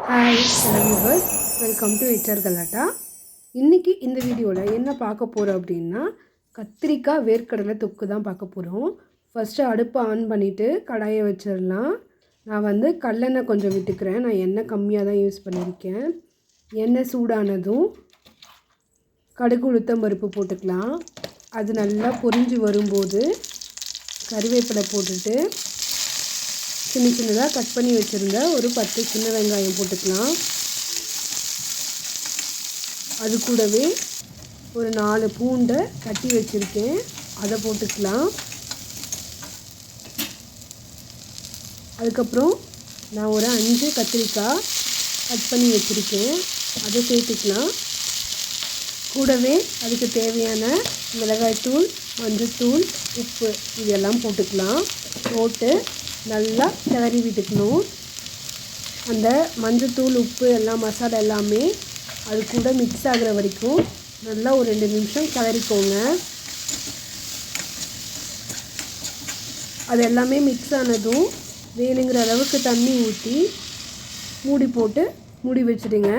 Hi hello viewers, welcome to HR கலாட்டா. இன்றைக்கி இந்த வீடியோவில் என்ன பார்க்க போகிறோம் அப்படின்னா, கத்திரிக்காய் வேர்க்கடலை தொக்கு தான் பார்க்க போகிறோம். ஃபஸ்ட்டு அடுப்பை ஆன் பண்ணிவிட்டு கடாயை வச்சிடலாம். நான் கல்லெண்ணெய் கொஞ்சம் விட்டுக்கிறேன். நான் எண்ணெய் கம்மியாக தான் யூஸ் பண்ணியிருக்கேன். எண்ணெய் சூடானதும் கடுகு உளுத்தம் பருப்பு போட்டுக்கலாம். அது நல்லா பொரிஞ்சு வரும்போது கருவேப்பிலை போட்டுட்டு சின்ன சின்னதாக கட் பண்ணி வச்சுருந்த ஒரு 10 சின்ன வெங்காயம் போட்டுக்கலாம். அது கூடவே ஒரு 4 பூண்டை தட்டி வச்சுருக்கேன், அதை போட்டுக்கலாம். அதுக்கப்புறம் நான் ஒரு 5 கத்திரிக்காய் கட் பண்ணி வச்சுருக்கேன், அதை சேர்த்துக்கலாம். கூடவே அதுக்கு தேவையான மிளகாய்த்தூள், மஞ்சள்தூள், உப்பு இதெல்லாம் போட்டுக்கலாம். போட்டு நல்லா கிளறி விட்டுக்கணும். அந்த மஞ்சள்தூள், உப்பு எல்லாம் மசாலா எல்லாமே அது கூட மிக்ஸ் ஆகிற வரைக்கும் நல்லா ஒரு 2 நிமிஷம் கிளறிக்கோங்க. அது எல்லாமே மிக்ஸ் ஆனதும் வேணுங்கிற அளவுக்கு தண்ணி ஊற்றி மூடி போட்டு மூடி வச்சுடுங்க.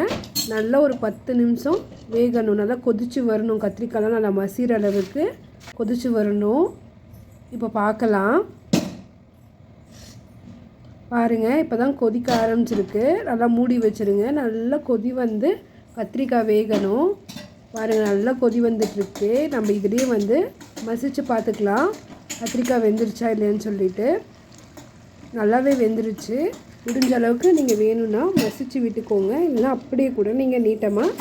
நல்லா ஒரு 10 நிமிஷம் வேகணும். நல்லா கொதித்து வரணும். கத்திரிக்காய்லாம் நல்லா மசிகிற அளவுக்கு கொதித்து வரணும். இப்போ பார்க்கலாம். பாருங்கள், இப்போ தான் கொதிக்க ஆரம்பிச்சிருக்கு. நல்லா மூடி வச்சுருங்க. நல்லா கொதி கத்திரிக்காய் வேகணும். பாருங்கள், நல்லா கொதி வந்துட்டுருக்கு. நம்ம இதுலேயே மசிச்சு பார்த்துக்கலாம் கத்திரிக்காய் வெந்துருச்சா இல்லையான்னு சொல்லிட்டு. நல்லாவே வெந்துருச்சு. முடிஞ்ச அளவுக்கு நீங்கள் வேணும்னா மசிச்சு விட்டுக்கோங்க. இல்லைன்னா அப்படியே கூட நீங்கள் நீட்டமாக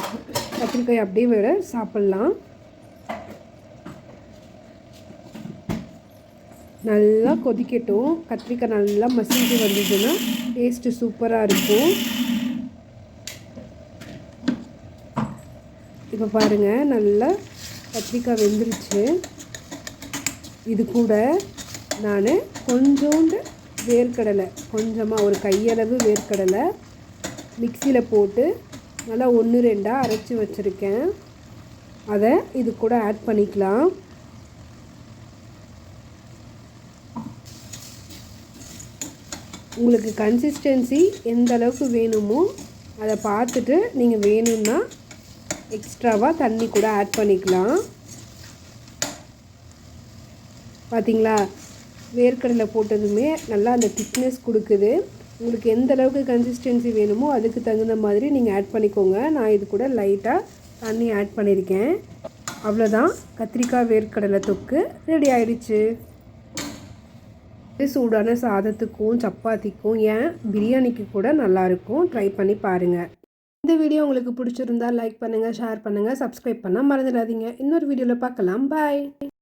கத்திரிக்காய் அப்படியே வேற சாப்பிட்லாம். நல்லா கொதிக்கட்டும். கத்திரிக்காய் நல்லா மசிஞ்சு வந்ததுன்னா டேஸ்ட்டு சூப்பராக இருக்கும். இப்போ பாருங்கள், நல்லா கத்திரிக்காய் வெந்துருச்சு. இது கூட நான் கொஞ்சோண்டு வேர்க்கடலை, கொஞ்சமாக ஒரு கையளவு வேர்க்கடலை மிக்சியில் போட்டு நல்லா 1-2 அரைச்சி வச்சுருக்கேன். அதை இது கூட ஆட் பண்ணிக்கலாம். உங்களுக்கு கன்சிஸ்டன்சி எந்த அளவுக்கு வேணுமோ அதை பார்த்துட்டு நீங்கள் வேணும்னா எக்ஸ்ட்ராவாக தண்ணி கூட ஆட் பண்ணிக்கலாம். பார்த்திங்களா, வேர்க்கடலை போட்டதுமே நல்லா அந்த திக்னஸ் கொடுக்குது. உங்களுக்கு எந்த அளவுக்கு கன்சிஸ்டன்சி வேணுமோ அதுக்கு தகுந்த மாதிரி நீங்கள் ஆட் பண்ணிக்கோங்க. நான் இது கூட லைட்டாக தண்ணி ஆட் பண்ணியிருக்கேன். அவ்வளோதான், கத்திரிக்காய் வேர்க்கடலை தொக்கு ரெடி ஆயிடுச்சு. சூடான சாதத்துக்கும் சப்பாத்திக்கும், ஏன் பிரியாணிக்கு கூட நல்லாயிருக்கும். ட்ரை பண்ணி பாருங்கள். இந்த வீடியோ உங்களுக்கு பிடிச்சிருந்தால் லைக் பண்ணுங்கள், ஷேர் பண்ணுங்கள், சப்ஸ்கிரைப் பண்ண மறந்துடாதீங்க. இன்னொரு வீடியோவில் பார்க்கலாம். பாய்.